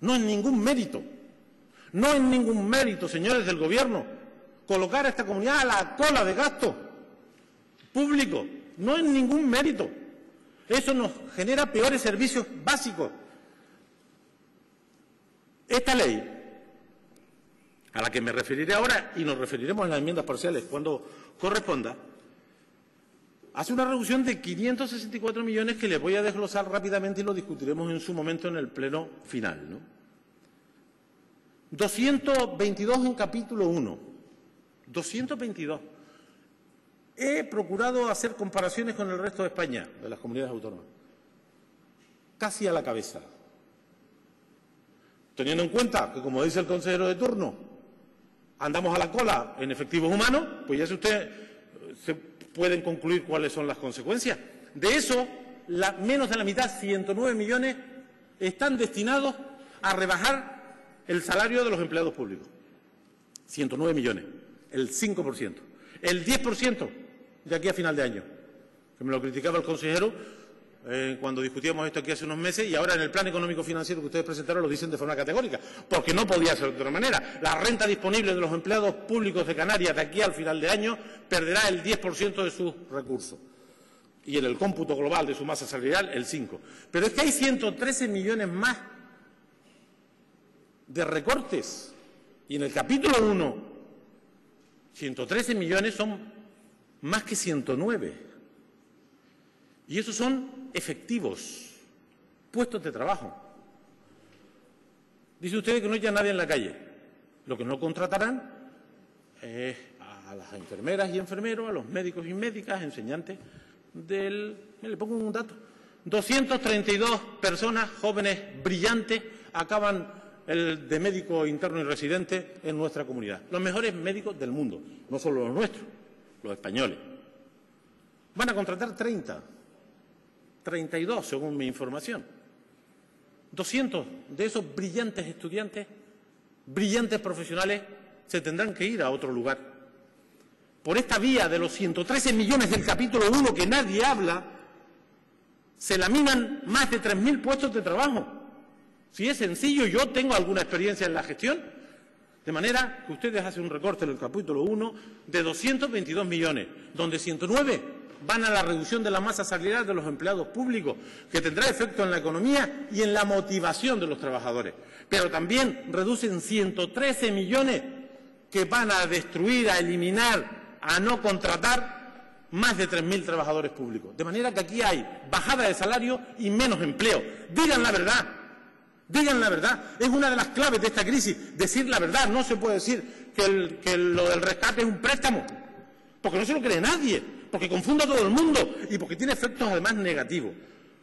No es ningún mérito. No es ningún mérito, señores del Gobierno, colocar a esta comunidad a la cola de gasto público. No es ningún mérito. Eso nos genera peores servicios básicos. Esta ley, a la que me referiré ahora, y nos referiremos en las enmiendas parciales cuando corresponda, hace una reducción de 564 millones que les voy a desglosar rápidamente y lo discutiremos en su momento en el pleno final, ¿no? 222 en capítulo 1. 222. He procurado hacer comparaciones con el resto de España, de las comunidades autónomas. Casi a la cabeza. Teniendo en cuenta que, como dice el consejero de turno, andamos a la cola en efectivos humanos, pues ya se pueden concluir cuáles son las consecuencias. De eso, menos de la mitad, 109 millones, están destinados a rebajar el salario de los empleados públicos. 109 millones, el 5%. El 10% de aquí a final de año, que me lo criticaba el consejero cuando discutíamos esto aquí hace unos meses, y ahora en el plan económico financiero que ustedes presentaron lo dicen de forma categórica, porque no podía ser de otra manera. La renta disponible de los empleados públicos de Canarias de aquí al final de año perderá el 10% de sus recursos, y en el cómputo global de su masa salarial el 5%. Pero es que hay 113 millones más de recortes, y en el capítulo 1, 113 millones son más que 109. Y esos son efectivos, puestos de trabajo. Dice usted que no haya nadie en la calle. Lo que no contratarán es a las enfermeras y enfermeros, a los médicos y médicas, enseñantes le pongo un dato. 232 personas jóvenes brillantes acaban de médico interno y residente en nuestra comunidad. Los mejores médicos del mundo, no solo los nuestros, los españoles. Van a contratar 32 según mi información. 200 de esos brillantes estudiantes, brillantes profesionales, se tendrán que ir a otro lugar. Por esta vía de los 113 millones del capítulo 1 que nadie habla, se laminan más de 3.000 puestos de trabajo. Si es sencillo, yo tengo alguna experiencia en la gestión, de manera que ustedes hacen un recorte en el capítulo 1 de 222 millones, donde 109 van a la reducción de la masa salarial de los empleados públicos, que tendrá efecto en la economía y en la motivación de los trabajadores. Pero también reducen 113 millones que van a destruir, a eliminar, a no contratar más de 3.000 trabajadores públicos. De manera que aquí hay bajada de salario y menos empleo. Digan la verdad. Digan la verdad. Es una de las claves de esta crisis, decir la verdad. No se puede decir que lo del rescate es un préstamo, porque no se lo cree nadie, porque confunde a todo el mundo y porque tiene efectos además negativos.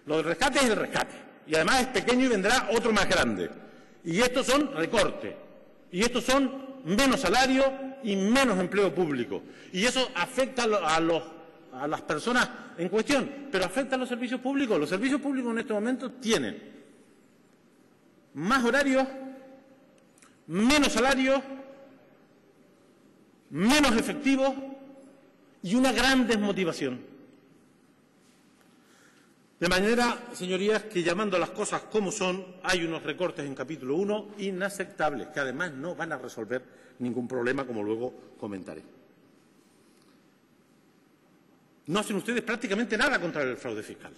Lo del rescate es el rescate, y además es pequeño y vendrá otro más grande. Y estos son recortes, y estos son menos salario y menos empleo público. Y eso afecta a las personas en cuestión, pero afecta a los servicios públicos. Los servicios públicos en este momento tienen más horarios, menos salarios, menos efectivos y una gran desmotivación. De manera, señorías, que llamando las cosas como son, hay unos recortes en capítulo 1 inaceptables, que además no van a resolver ningún problema, como luego comentaré. No hacen ustedes prácticamente nada contra el fraude fiscal.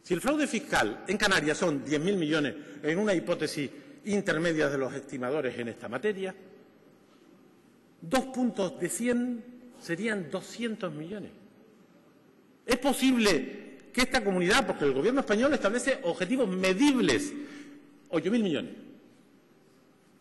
Si el fraude fiscal en Canarias son 10.000 millones en una hipótesis intermedia de los estimadores en esta materia, 2 puntos de 100 serían 200 millones. Es posible que esta comunidad, porque el Gobierno español establece objetivos medibles, 8.000 millones.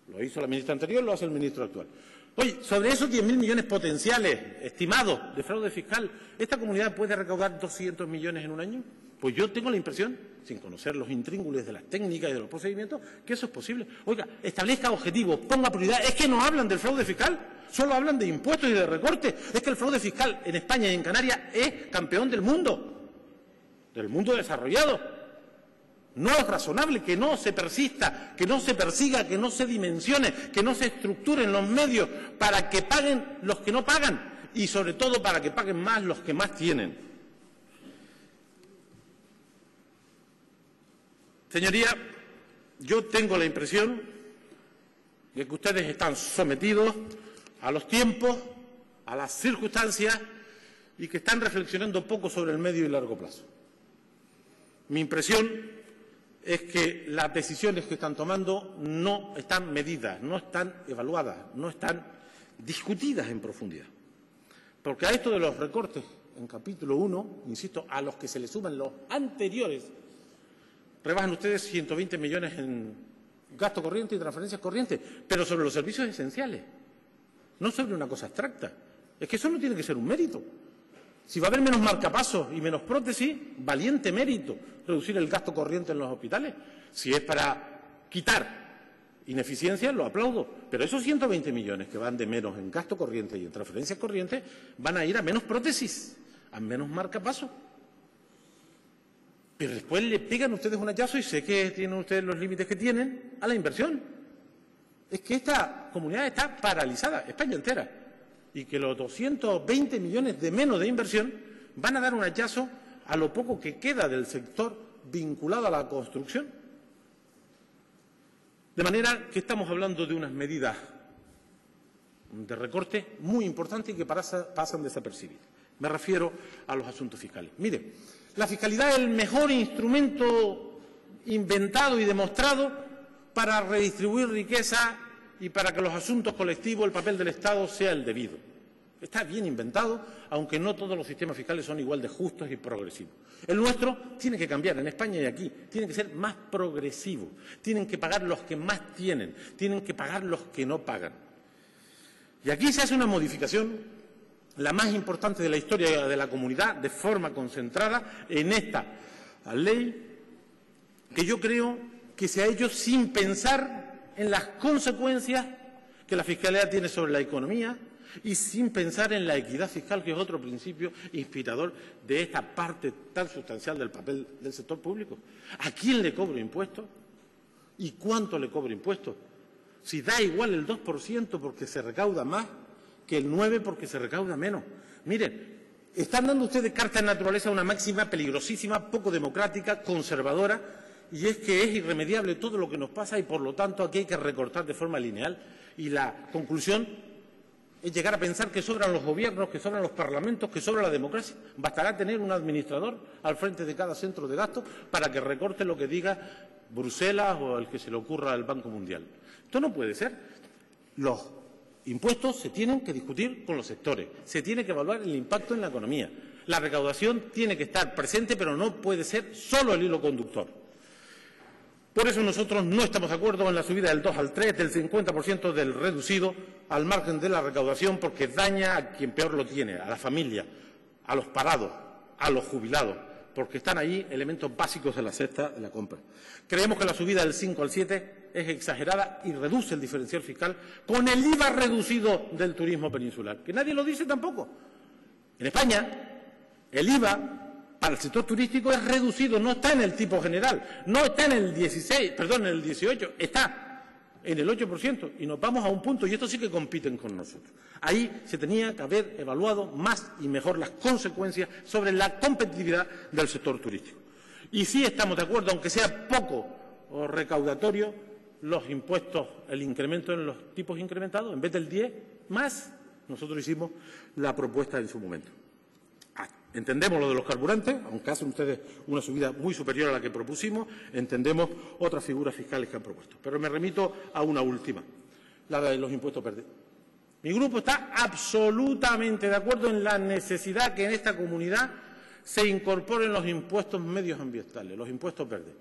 Lo hizo la ministra anterior, lo hace el ministro actual. Oye, sobre esos 10.000 millones potenciales estimados de fraude fiscal, ¿esta comunidad puede recaudar 200 millones en un año? Pues yo tengo la impresión, sin conocer los intríngulis de las técnicas y de los procedimientos, que eso es posible. Oiga, establezca objetivos, ponga prioridad. Es que no hablan del fraude fiscal, solo hablan de impuestos y de recortes. Es que el fraude fiscal en España y en Canarias es campeón del mundo desarrollado. No es razonable que no se persista, que no se persiga, que no se dimensione, que no se estructuren los medios para que paguen los que no pagan y, sobre todo, para que paguen más los que más tienen. Señoría, yo tengo la impresión de que ustedes están sometidos a los tiempos, a las circunstancias y que están reflexionando poco sobre el medio y largo plazo. Mi impresión es que las decisiones que están tomando no están medidas, no están evaluadas, no están discutidas en profundidad. Porque a esto de los recortes en capítulo 1, insisto, a los que se le suman los anteriores, rebajan ustedes 120 millones en gasto corriente y transferencias corrientes, pero sobre los servicios esenciales, no sobre una cosa abstracta. Es que eso no tiene que ser un mérito. Si va a haber menos marcapasos y menos prótesis, valiente mérito reducir el gasto corriente en los hospitales. Si es para quitar ineficiencias, lo aplaudo. Pero esos 120 millones que van de menos en gasto corriente y en transferencias corrientes van a ir a menos prótesis, a menos marcapasos. Pero después le pegan ustedes un hachazo, y sé que tienen ustedes los límites que tienen, a la inversión. Es que esta comunidad está paralizada, España entera. Y que los 220 millones de menos de inversión van a dar un hachazo a lo poco que queda del sector vinculado a la construcción. De manera que estamos hablando de unas medidas de recorte muy importantes y que pasan desapercibidas. Me refiero a los asuntos fiscales. Mire, la fiscalidad es el mejor instrumento inventado y demostrado para redistribuir riqueza y para que los asuntos colectivos, el papel del Estado, sea el debido. Está bien inventado, aunque no todos los sistemas fiscales son igual de justos y progresivos. El nuestro tiene que cambiar, en España y aquí, tiene que ser más progresivo. Tienen que pagar los que más tienen, tienen que pagar los que no pagan. Y aquí se hace una modificación, la más importante de la historia de la comunidad, de forma concentrada en esta ley, que yo creo que se ha hecho sin pensar en las consecuencias que la fiscalidad tiene sobre la economía y sin pensar en la equidad fiscal, que es otro principio inspirador de esta parte tan sustancial del papel del sector público. ¿A quién le cobro impuestos? ¿Y cuánto le cobro impuestos? Si da igual el 2% porque se recauda más que el 9% porque se recauda menos. Miren, están dando ustedes carta en naturaleza a una máxima peligrosísima, poco democrática, conservadora, y es que es irremediable todo lo que nos pasa y, por lo tanto, aquí hay que recortar de forma lineal. Y la conclusión es llegar a pensar que sobran los gobiernos, que sobran los parlamentos, que sobra la democracia. Bastará tener un administrador al frente de cada centro de gasto para que recorte lo que diga Bruselas o el que se le ocurra al Banco Mundial. Esto no puede ser. Los impuestos se tienen que discutir con los sectores, se tiene que evaluar el impacto en la economía. La recaudación tiene que estar presente, pero no puede ser solo el hilo conductor. Por eso nosotros no estamos de acuerdo en la subida del 2 al 3, del 50% del reducido al margen de la recaudación, porque daña a quien peor lo tiene, a la familia, a los parados, a los jubilados, porque están ahí elementos básicos de la cesta de la compra. Creemos que la subida del 5 al 7 es exagerada y reduce el diferencial fiscal con el IVA reducido del turismo peninsular, que nadie lo dice tampoco. En España, el IVA para el sector turístico es reducido, no está en el tipo general, no está en el 18, está en el 8%, y nos vamos a un punto, y estos sí que compiten con nosotros. Ahí se tenía que haber evaluado más y mejor las consecuencias sobre la competitividad del sector turístico. Y sí estamos de acuerdo, aunque sea poco o recaudatorio, los impuestos, el incremento en los tipos incrementados, en vez del 10 más, nosotros hicimos la propuesta en su momento. Entendemos lo de los carburantes, aunque hacen ustedes una subida muy superior a la que propusimos, entendemos otras figuras fiscales que han propuesto. Pero me remito a una última, la de los impuestos verdes. Mi grupo está absolutamente de acuerdo en la necesidad que en esta comunidad se incorporen los impuestos medioambientales, los impuestos verdes.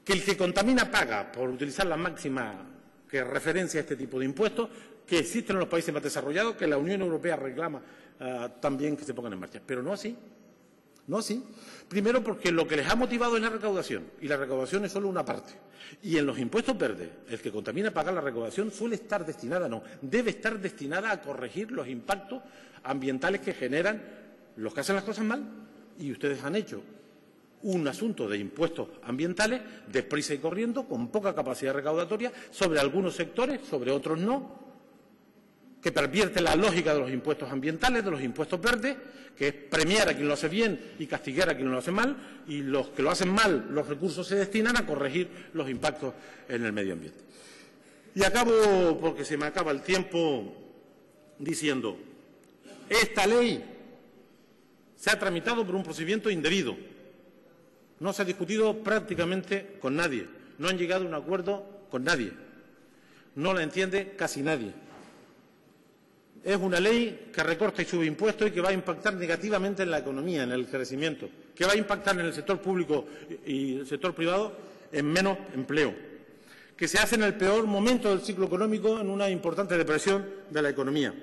Que el que contamina paga, por utilizar la máxima que referencia a este tipo de impuestos, que existen en los países más desarrollados, que la Unión Europea reclama también que se pongan en marcha. Pero no así. No así. Primero, porque lo que les ha motivado es la recaudación, y la recaudación es solo una parte. Y en los impuestos verdes, el que contamina paga, la recaudación suele estar destinada, no, debe estar destinada a corregir los impactos ambientales que generan los que hacen las cosas mal. Y ustedes han hecho un asunto de impuestos ambientales deprisa y corriendo, con poca capacidad recaudatoria, sobre algunos sectores, sobre otros no. que pervierte la lógica de los impuestos ambientales, de los impuestos verdes, que es premiar a quien lo hace bien y castigar a quien lo hace mal, y los que lo hacen mal, los recursos se destinan a corregir los impactos en el medio ambiente. Y acabo, porque se me acaba el tiempo, diciendo, esta ley se ha tramitado por un procedimiento indebido. No se ha discutido prácticamente con nadie. No han llegado a un acuerdo con nadie. No la entiende casi nadie. Es una ley que recorta y sube impuestos y que va a impactar negativamente en la economía, en el crecimiento, que va a impactar en el sector público y el sector privado en menos empleo, que se hace en el peor momento del ciclo económico, en una importante depresión de la economía.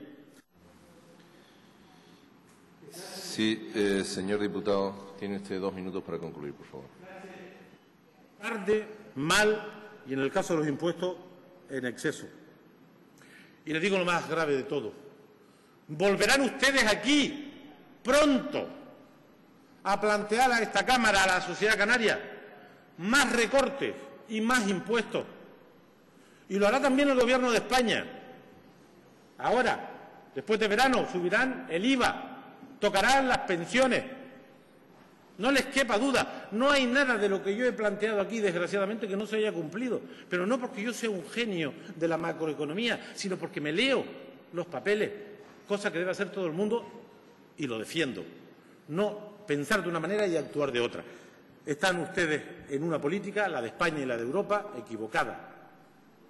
Sí, señor diputado, tiene usted 2 minutos para concluir, por favor. Tarde, mal y, en el caso de los impuestos, en exceso. Y les digo lo más grave de todo. Volverán ustedes aquí pronto a plantear a esta Cámara, a la sociedad canaria, más recortes y más impuestos. Y lo hará también el Gobierno de España. Ahora, después de verano, subirán el IVA, tocarán las pensiones. No les quepa duda, no hay nada de lo que yo he planteado aquí, desgraciadamente, que no se haya cumplido. Pero no porque yo sea un genio de la macroeconomía, sino porque me leo los papeles, cosa que debe hacer todo el mundo, y lo defiendo. No pensar de una manera y actuar de otra. Están ustedes en una política, la de España y la de Europa, equivocada,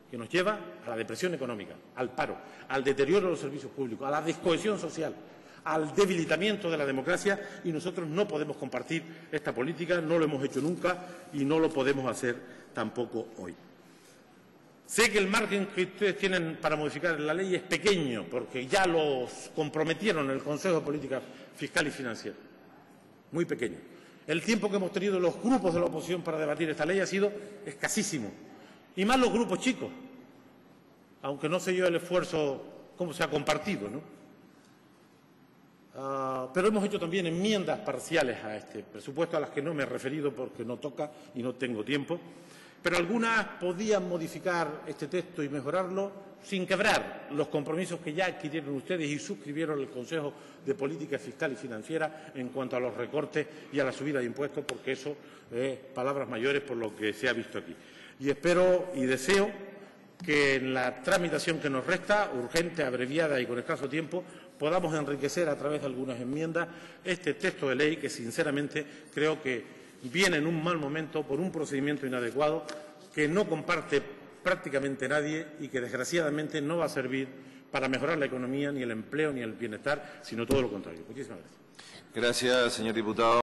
que nos lleva a la depresión económica, al paro, al deterioro de los servicios públicos, a la descohesión social, al debilitamiento de la democracia, y nosotros no podemos compartir esta política, no lo hemos hecho nunca y no lo podemos hacer tampoco hoy. Sé que el margen que ustedes tienen para modificar la ley es pequeño, porque ya los comprometieron en el Consejo de Política Fiscal y Financiera, muy pequeño. El tiempo que hemos tenido los grupos de la oposición para debatir esta ley ha sido escasísimo, y más los grupos chicos, aunque no sé yo el esfuerzo cómo se ha compartido, ¿no? Pero hemos hecho también enmiendas parciales a este presupuesto, a las que no me he referido porque no toca y no tengo tiempo, pero algunas podían modificar este texto y mejorarlo sin quebrar los compromisos que ya adquirieron ustedes y suscribieron el Consejo de Política Fiscal y Financiera en cuanto a los recortes y a la subida de impuestos, porque eso es palabras mayores por lo que se ha visto aquí. Y espero y deseo que en la tramitación que nos resta, urgente, abreviada y con escaso tiempo, podamos enriquecer a través de algunas enmiendas este texto de ley que, sinceramente, creo que viene en un mal momento por un procedimiento inadecuado que no comparte prácticamente nadie y que, desgraciadamente, no va a servir para mejorar la economía, ni el empleo, ni el bienestar, sino todo lo contrario. Muchísimas gracias. Gracias, señor diputado.